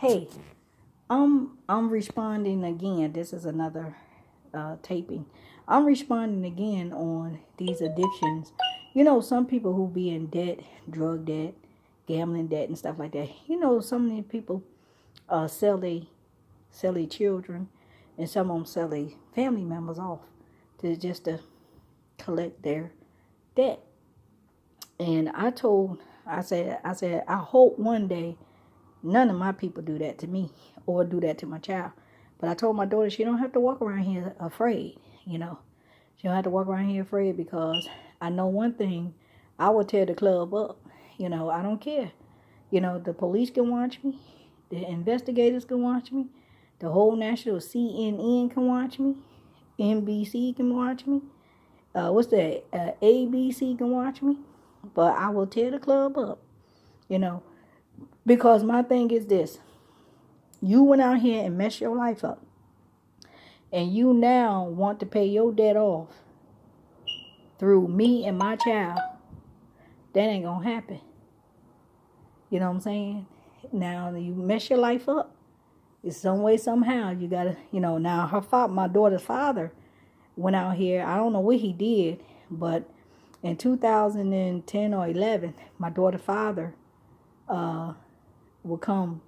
Hey, I'm responding again. This is another taping. I'm responding again on these addictions. Some people who be in debt, drug debt, gambling debt, and stuff like that. Some of these people sell their children, and some of them sell their family members off to collect their debt. And I said, I hope one day none of my people do that to me or do that to my child. But I told my daughter she don't have to walk around here afraid, you know. She don't have to walk around here afraid because I know one thing, I will tear the club up. I don't care. The police can watch me. The investigators can watch me. The whole national CNN can watch me. NBC can watch me. What's that? ABC can watch me. But I will tear the club up, you know. Because my thing is this. You went out here and messed your life up. And you now want to pay your debt off through me and my child. That ain't going to happen. You know what I'm saying? Now, you mess your life up. It's some way, somehow, you got to, now my daughter's father went out here. I don't know what he did, but in 2010 or 11, my daughter's father would come,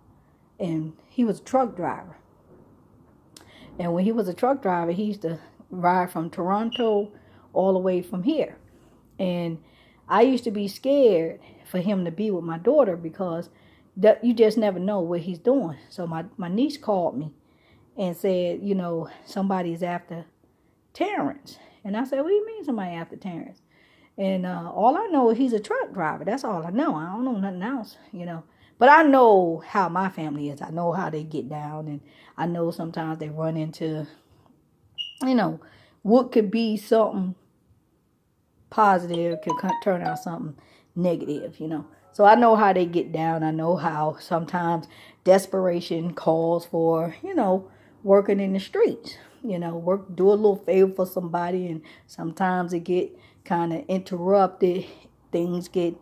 and he was a truck driver. And when he was a truck driver, he used to ride from Toronto all the way from here. And I used to be scared for him to be with my daughter because you just never know what he's doing. So my niece called me and said, somebody's after Terrence. And I said, what do you mean somebody after Terrence? And all I know is he's a truck driver. That's all I know. I don't know nothing else, But I know how my family is. I know how they get down. And I know sometimes they run into, what could be something positive could turn out something negative, So I know how they get down. I know how sometimes desperation calls for, working in the streets. Do a little favor for somebody, and sometimes it get kind of interrupted. Things get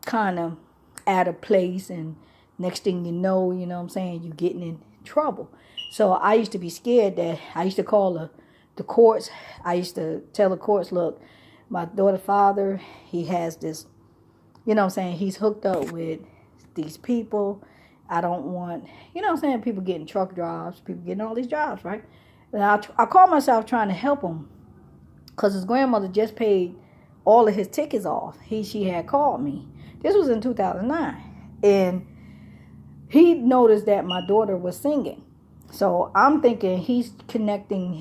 kind of out of place, and next thing you know what I'm saying, you're getting in trouble. So I used to be scared that I used to call the courts. I used to tell the courts, look, my daughter's father, he has this, he's hooked up with these people. I don't want, people getting truck jobs, people getting all these jobs, right? And I call myself trying to help him because his grandmother just paid all of his tickets off. She had called me. This was in 2009. And he noticed that my daughter was singing. So I'm thinking he's connecting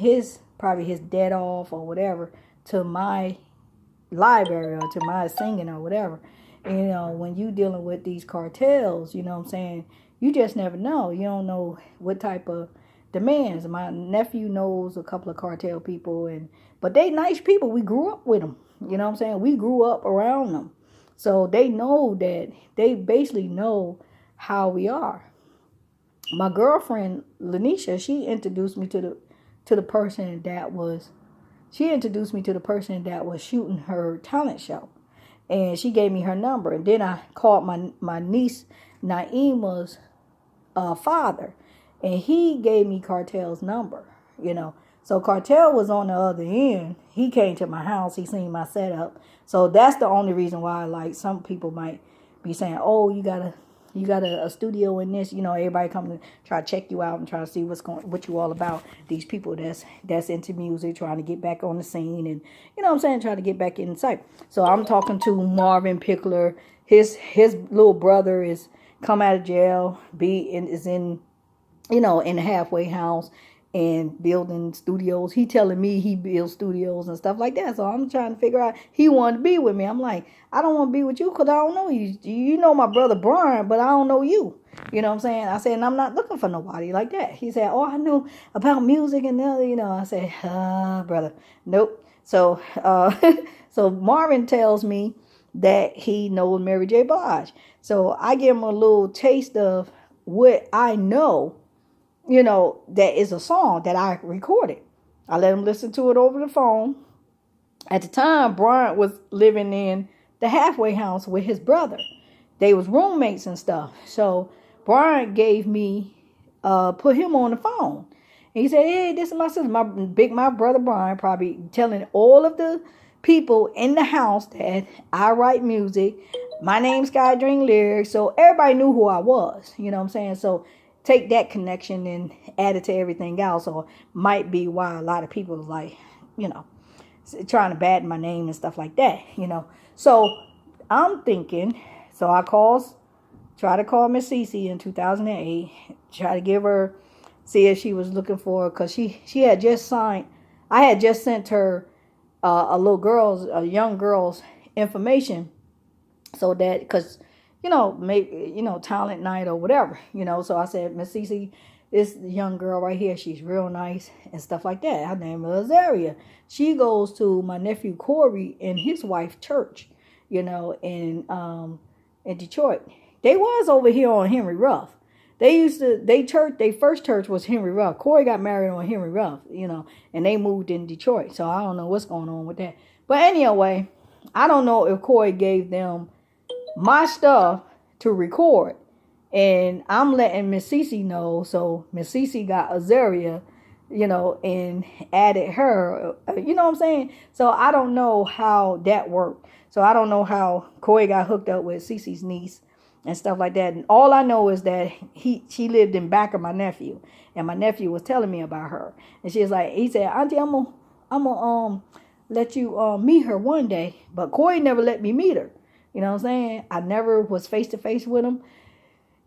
probably his debt off or whatever to my library or to my singing or whatever. And, when you dealing with these cartels, you just never know. You don't know what type of demands. My nephew knows a couple of cartel people, but they nice people. We grew up with them. We grew up around them. So they know that, they basically know how we are. My girlfriend, Lanisha, she introduced me to the person that was shooting her talent show. And she gave me her number. And then I called my niece, Naima's father. And he gave me Cartel's number, So Cartel was on the other end. He came to my house. He seen my setup. So that's the only reason why, like, some people might be saying, oh, you got a studio in this. Everybody come to try to check you out and try to see what you all about. These people that's into music, trying to get back on the scene and, trying to get back in sight. So I'm talking to Marvin Pickler. His little brother is come out of jail, is in the halfway house and building studios. He telling me he builds studios and stuff like that. So I'm trying to figure out, he wanted to be with me. I'm like, I don't want to be with you because I don't know you. You know my brother Brian, but I don't know you. You know what I'm saying? I said, and I'm not looking for nobody like that. He said, oh, I know about music and I said, brother, nope. So, so Marvin tells me that he knows Mary J. Blige. So I give him a little taste of what I know, that is a song that I recorded. I let him listen to it over the phone. At the time, Bryant was living in the halfway house with his brother. They was roommates and stuff. So Brian gave me, put him on the phone. And he said, hey, this is my sister. My brother Brian probably telling all of the people in the house that I write music. My name's Sky Dream Lyrics. So everybody knew who I was. You know what I'm saying? So take that connection and add it to everything else. Or might be why a lot of people was like, you know, trying to bad my name and stuff like that, you know. So I'm thinking, so try to call Miss Cece in 2008, try to give her, see if she was looking for, because she had just signed, I had just sent her a young girl's information, so that, because, you know, maybe, you know, talent night or whatever, you know. So I said, Miss Cece, this young girl right here, she's real nice and stuff like that. Her name is Azaria. She goes to my nephew Corey and his wife church, you know, in Detroit. They was over here on Henry Ruff. They first church was Henry Ruff. Corey got married on Henry Ruff, you know, and they moved in Detroit. So I don't know what's going on with that. But anyway, I don't know if Corey gave them my stuff to record, and I'm letting Miss Cece know. So Miss Cece got Azaria, you know, and added her, you know what I'm saying? So I don't know how that worked. So I don't know how Corey got hooked up with Cece's niece and stuff like that. And all I know is that she lived in back of my nephew, and my nephew was telling me about her. And she was like, he said, Auntie, I'm gonna let you meet her one day. But Corey never let me meet her. You know what I'm saying? I never was face to face with him.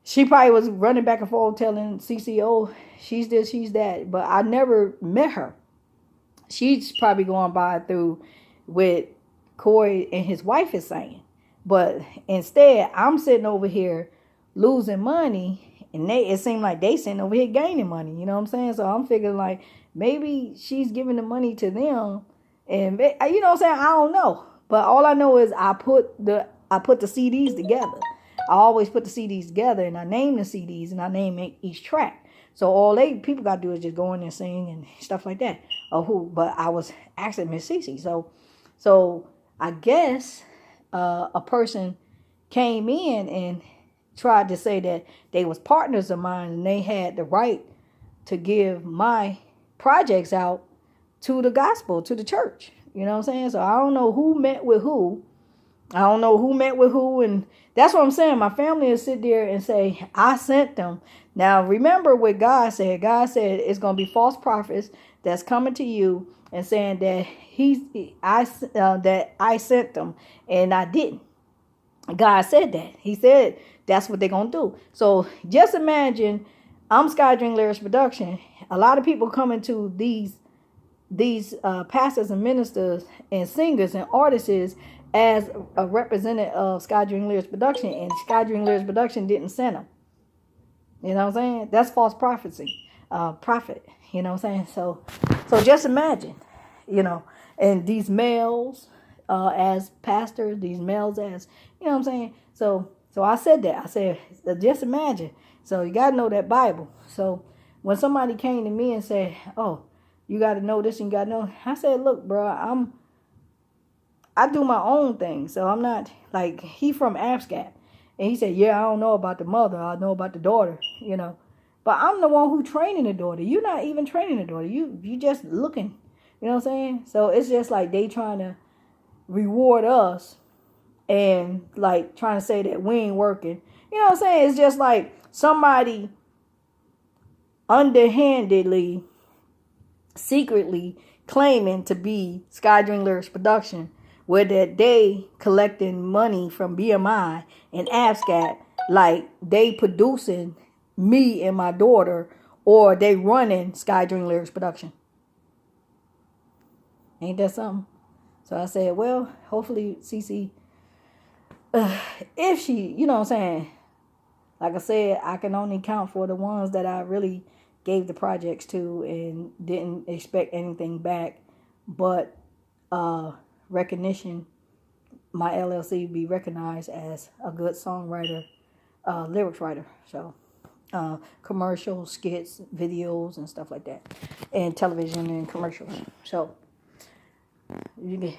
She probably was running back and forth telling Cece, oh, she's this, she's that. But I never met her. She's probably going by through with Corey and his wife is saying. But instead, I'm sitting over here losing money, and it seemed like they sitting over here gaining money. You know what I'm saying? So I'm figuring like maybe she's giving the money to them, and you know what I'm saying? I don't know. But all I know is I put the CDs together. I always put the CDs together, and I name the CDs, and I name each track. So all people got to do is just go in and sing and stuff like that. But I was asking Miss Cece. So I guess a person came in and tried to say that they was partners of mine, and they had the right to give my projects out to the gospel, to the church. You know what I'm saying? So I don't know who met with who. And that's what I'm saying. My family will sit there and say, I sent them. Now, remember what God said. God said it's going to be false prophets that's coming to you and saying that that I sent them, and I didn't. God said that. He said that's what they're going to do. So just imagine, I'm Sky Dream Lyrics Production. A lot of people come into these pastors and ministers and singers and artists as a representative of Sky Dream Lyrics Production, and Sky Dream Lyrics Production didn't send them. You know what I'm saying? That's false prophecy, prophet. You know what I'm saying? So just imagine, you know, and these males as pastors, these males as, you know what I'm saying? So I said that. I said, just imagine. So you got to know that Bible. So when somebody came to me and said, oh, you got to know this and you got to know, I said, look, bro, I do my own thing. So I'm not like, he from ASCAP. And he said, yeah, I don't know about the mother. I know about the daughter, you know. But I'm the one who training the daughter. You're not even training the daughter. You just looking. You know what I'm saying? So it's just like they trying to reward us and like trying to say that we ain't working. You know what I'm saying? It's just like somebody underhandedly, secretly claiming to be Sky Dream Lyrics Production, where that they collecting money from BMI and ASCAP, like they producing me and my daughter, or they running Sky Dream Lyrics Production. Ain't that something? So I said, well, hopefully Cece, if she, you know what I'm saying, like I said, I can only count for the ones that I really gave the projects to and didn't expect anything back but recognition. My LLC be recognized as a good songwriter, lyrics writer. So commercials, skits, videos, and stuff like that, and television and commercials. So you can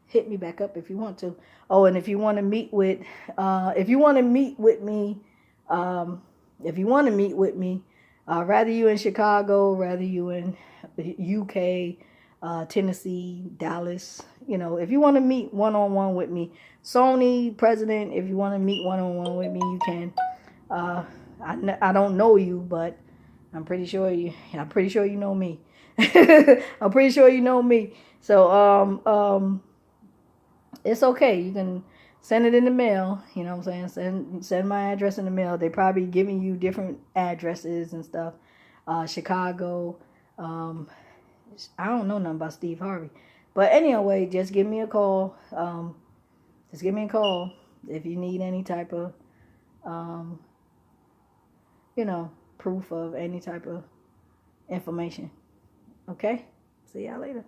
hit me back up if you want to. Oh, and if you want to meet with, me, if you want to meet with me, rather you in Chicago, rather you in UK, Tennessee, Dallas, if you want to meet one-on-one with me, Sony president, if you want to meet one-on-one with me, you can. I don't know you, but I'm pretty sure you know me. I'm pretty sure you know me. So it's okay. You can send it in the mail. You know what I'm saying? Send my address in the mail. They probably giving you different addresses and stuff. Chicago. I don't know nothing about Steve Harvey. But anyway, just give me a call. Just give me a call if you need any type of, proof of any type of information. Okay? See y'all later.